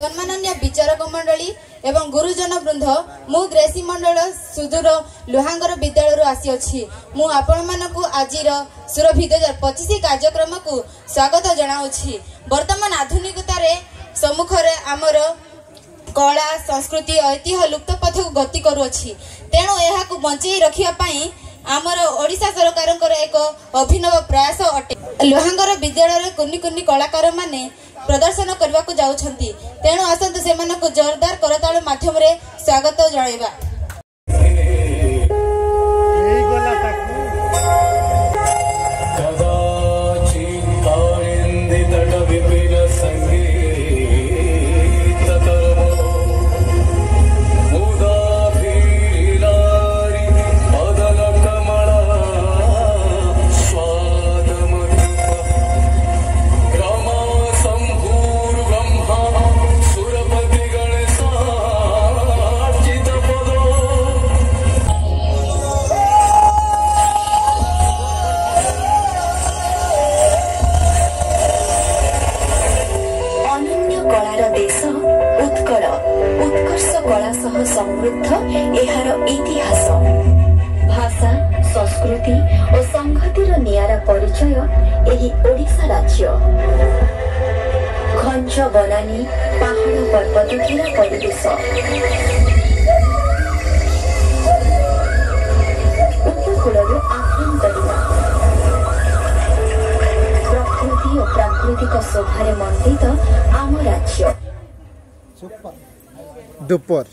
सम्माननीय विचारक मंडली एवं गुरुजन वृंद मु ग्रेसी मंडल सुदूर लुहांगर विद्यालय आसी मु आपण मानकु आजिर सुरभि 2025 कार्यक्रम को स्वागत जनाउछि। वर्तमान आधुनिकता रे सम्मुख रे आमर कला संस्कृति ऐतिह्य लुप्त पथ को गति करुछि। तेणु एहा को बंचई रखिया पई आमर ओडिशा सरकार एक अभिनव प्रयास अटे। लुहांगर विद्यालय कुन्नी कुन्नी कलाकार माने प्रदर्शन करने को जाउछंती। तेणु आसंतु सेमानकु जोरदार करताल माध्यम रे स्वागत जणाइबा। समृद्ध एहार इतिहास भाषा संस्कृति और संघतिर नियारा परिचय एही ओडिशा राज्य। घंच बनानी पहाड़ पर्वत घिरा परिवेश उपकूलरू आभ्यंतरीण प्रकृति और प्राकृतिक शोभारे मंडित आम राज्य। दोपहर